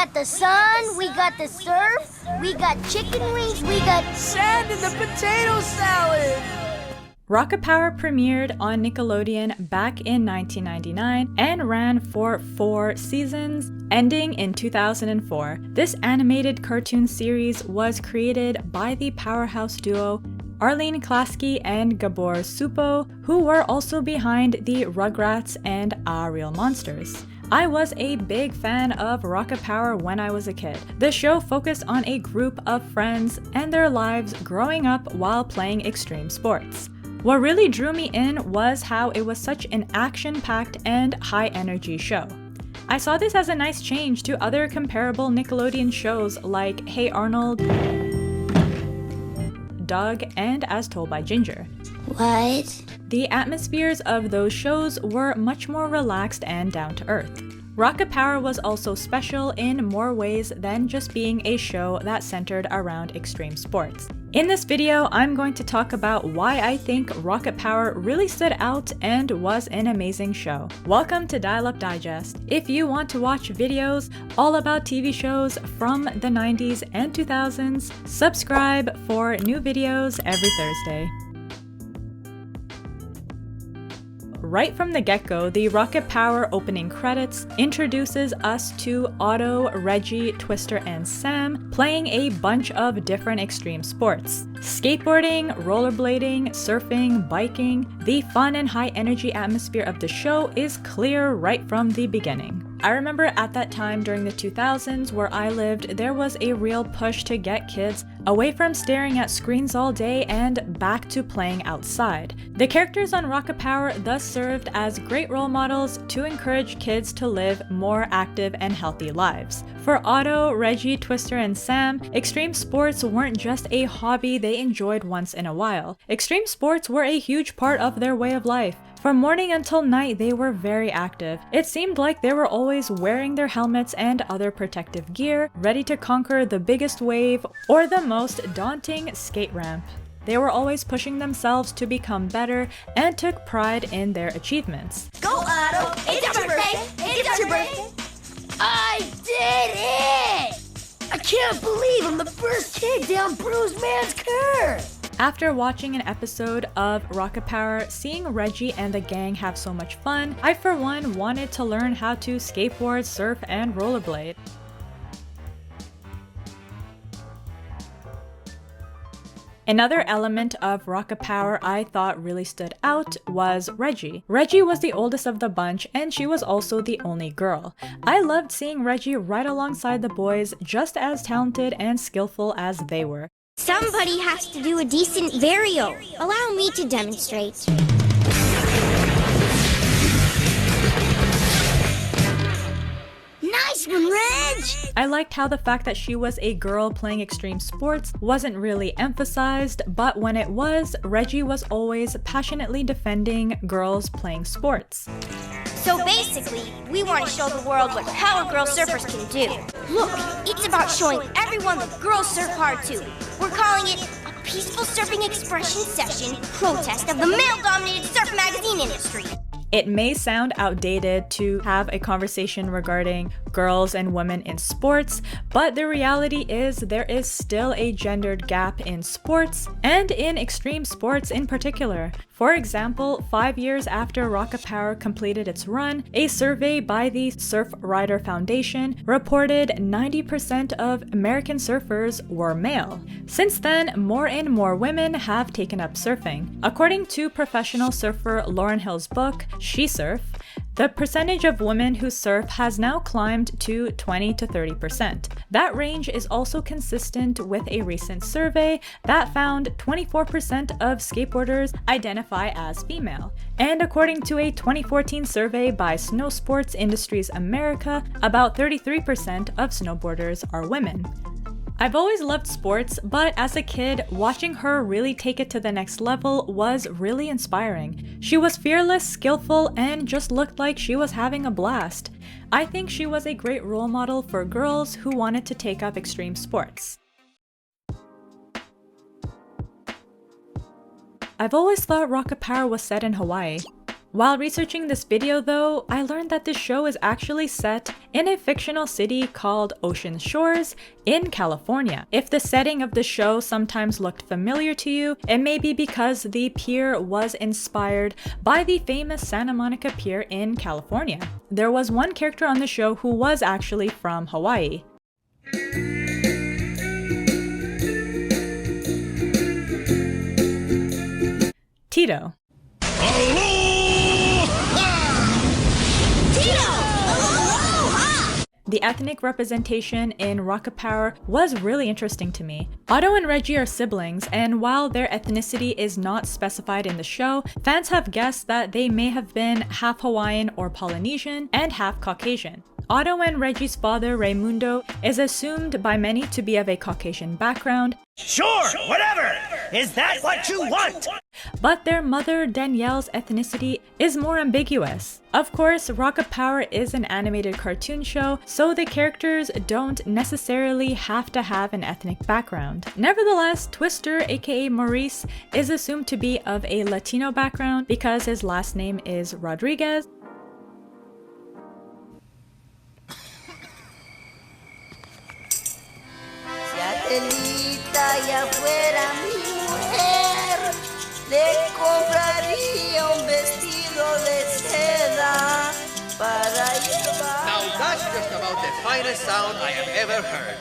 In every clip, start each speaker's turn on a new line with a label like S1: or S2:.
S1: got the sun, we got the surf, we got chicken wings, we got
S2: sand in the potato salad!
S3: Rocket Power premiered on Nickelodeon back in 1999 and ran for 4 seasons, ending in 2004. This animated cartoon series was created by the powerhouse duo Arlene Klasky and Gabor Supo, who were also behind the Rugrats and Ah Real Monsters. I was a big fan of Rocket Power when I was a kid. The show focused on a group of friends and their lives growing up while playing extreme sports. What really drew me in was how it was such an action-packed and high-energy show. I saw this as a nice change to other comparable Nickelodeon shows like Hey Arnold, Doug, and As Told by Ginger.
S1: What?
S3: The atmospheres of those shows were much more relaxed and down to earth. Rocket Power was also special in more ways than just being a show that centered around extreme sports. In this video, I'm going to talk about why I think Rocket Power really stood out and was an amazing show. Welcome to Dial Up Digest. If you want to watch videos all about TV shows from the 90s and 2000s, subscribe for new videos every Thursday. Right from the get-go, the Rocket Power opening credits introduces us to Otto, Reggie, Twister, and Sam playing a bunch of different extreme sports. Skateboarding, rollerblading, surfing, biking, the fun and high-energy atmosphere of the show is clear right from the beginning. I remember at that time during the 2000s where I lived, there was a real push to get kids away from staring at screens all day and back to playing outside. The characters on Rocket Power thus served as great role models to encourage kids to live more active and healthy lives. For Otto, Reggie, Twister, and Sam, extreme sports weren't just a hobby they enjoyed once in a while. Extreme sports were a huge part of their way of life. From morning until night, they were very active. It seemed like they were always wearing their helmets and other protective gear, ready to conquer the biggest wave or the most daunting skate ramp. They were always pushing themselves to become better and took pride in their achievements.
S1: Go Otto! It's your birthday! It's your birthday! I did it! I can't believe I'm the first kid down Bruised Man's curve!
S3: After watching an episode of Rocket Power, seeing Reggie and the gang have so much fun, I for one wanted to learn how to skateboard, surf, and rollerblade. Another element of Rocket Power I thought really stood out was Reggie. Reggie was the oldest of the bunch and she was also the only girl. I loved seeing Reggie right alongside the boys, just as talented and skillful as they were.
S1: Somebody has to do a decent vario. Allow me to demonstrate. Nice one, Reg!
S3: I liked how the fact that she was a girl playing extreme sports wasn't really emphasized, but when it was, Reggie was always passionately defending girls playing sports.
S4: So basically, we want to show the world what power girl surfers can do. Look, it's about showing everyone that girls surf hard too. We're calling it a peaceful surfing expression session protest of the male-dominated surf magazine industry.
S3: It may sound outdated to have a conversation regarding girls and women in sports, but the reality is there is still a gendered gap in sports and in extreme sports in particular. For example, 5 years after Rocket Power completed its run, a survey by the Surf Rider Foundation reported 90% of American surfers were male. Since then, more and more women have taken up surfing. According to professional surfer Lauryn Hill's book, She Surf, the percentage of women who surf has now climbed to 20 to 30%. That range is also consistent with a recent survey that found 24% of skateboarders identify as female. And according to a 2014 survey by Snow Sports Industries America, about 33% of snowboarders are women. I've always loved sports, but as a kid, watching her really take it to the next level was really inspiring. She was fearless, skillful, and just looked like she was having a blast. I think she was a great role model for girls who wanted to take up extreme sports. I've always thought Rocket Power was set in Hawaii. While researching this video though, I learned that this show is actually set in a fictional city called Ocean Shores in California. If the setting of the show sometimes looked familiar to you, it may be because the pier was inspired by the famous Santa Monica Pier in California. There was one character on the show who was actually from Hawaii. Tito. The ethnic representation in Rocket Power was really interesting to me. Otto and Reggie are siblings, and while their ethnicity is not specified in the show, fans have guessed that they may have been half Hawaiian or Polynesian and half Caucasian. Otto and Reggie's father, Raimundo, is assumed by many to be of a Caucasian background.
S5: Sure, whatever! Is that what you want?
S3: But their mother, Danielle's ethnicity is more ambiguous. Of course, Rocket Power is an animated cartoon show, so the characters don't necessarily have to have an ethnic background. Nevertheless, Twister, aka Maurice, is assumed to be of a Latino background because his last name is Rodriguez.
S2: Ya fuera mi mujer, le compraría un vestido de seda para llevar.
S6: Now that's just about the finest sound I have ever heard.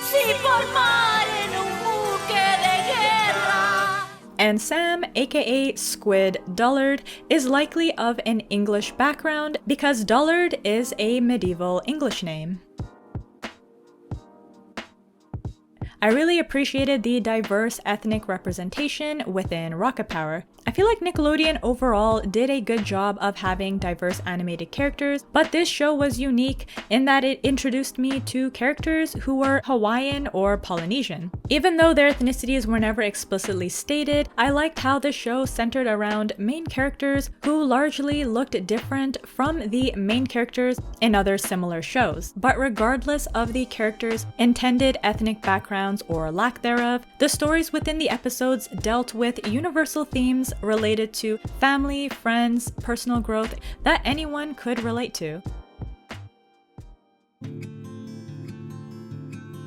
S1: Sí, por mar en un buque de guerra.
S3: And Sam, aka Squid Dullard, is likely of an English background because Dullard is a medieval English name. I really appreciated the diverse ethnic representation within Rocket Power. I feel like Nickelodeon overall did a good job of having diverse animated characters, but this show was unique in that it introduced me to characters who were Hawaiian or Polynesian. Even though their ethnicities were never explicitly stated, I liked how the show centered around main characters who largely looked different from the main characters in other similar shows. But regardless of the characters' intended ethnic backgrounds or lack thereof, the stories within the episodes dealt with universal themes related to family, friends, personal growth that anyone could relate to.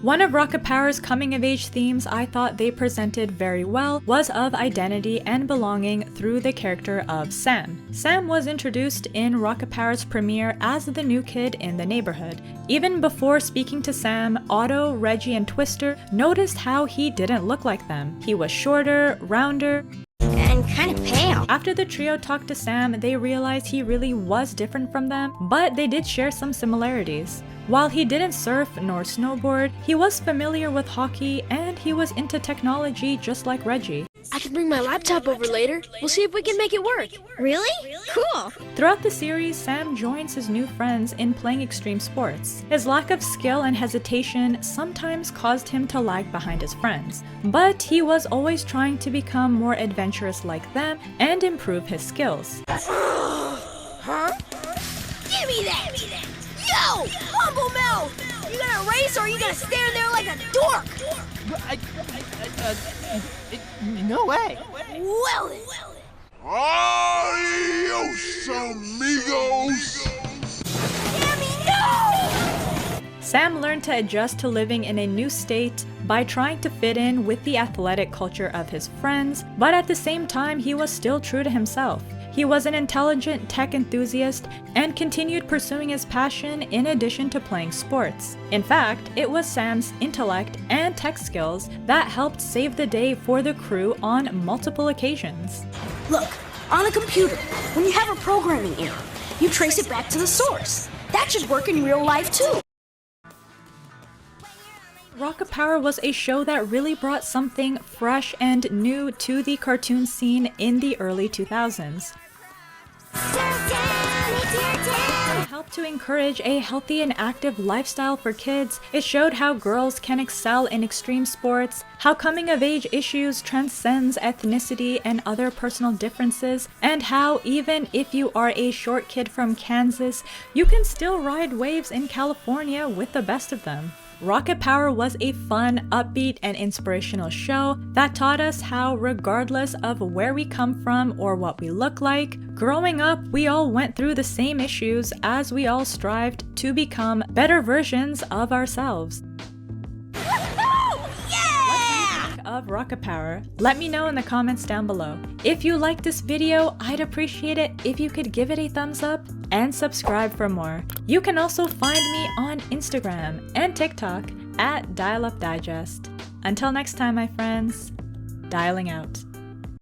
S3: One of Rocket Power's coming-of-age themes I thought they presented very well was of identity and belonging through the character of Sam. Sam was introduced in Rocket Power's premiere as the new kid in the neighborhood. Even before speaking to Sam, Otto, Reggie, and Twister noticed how he didn't look like them. He was shorter, rounder,
S4: and kind of pale.
S3: After the trio talked to Sam, they realized he really was different from them, but they did share some similarities. While he didn't surf nor snowboard, he was familiar with hockey and he was into technology just like Reggie.
S1: I can bring my laptop over later. We'll see if we can make it work.
S4: Really? Cool.
S3: Throughout the series, Sam joins his new friends in playing extreme sports. His lack of skill and hesitation sometimes caused him to lag behind his friends, but he was always trying to become more adventurous like them and improve his skills.
S1: Huh? Give me that! Yo! Humble mouth! You gonna race or are you gonna stand there like a dork?
S2: No way.
S1: Well then.
S7: Adios, amigos!
S1: Sammy, no!
S3: Sam learned to adjust to living in a new state by trying to fit in with the athletic culture of his friends, but at the same time he was still true to himself. He was an intelligent tech enthusiast and continued pursuing his passion in addition to playing sports. In fact, it was Sam's intellect and tech skills that helped save the day for the crew on multiple occasions.
S1: Look, on a computer, when you have a programming error, you trace it back to the source. That should work in real life too.
S3: Rocket Power was a show that really brought something fresh and new to the cartoon scene in the early 2000s. It helped to encourage a healthy and active lifestyle for kids. It showed how girls can excel in extreme sports, how coming-of-age issues transcends ethnicity and other personal differences, and how even if you are a short kid from Kansas, you can still ride waves in California with the best of them. Rocket Power was a fun, upbeat, and inspirational show that taught us how, regardless of where we come from or what we look like, growing up, we all went through the same issues as we all strived to become better versions of ourselves. Of Rocket Power, let me know in the comments down below. If you liked this video, I'd appreciate it if you could give it a thumbs up and subscribe for more. You can also find me on Instagram and TikTok at dialupdigest. Until next time, my friends, dialing out.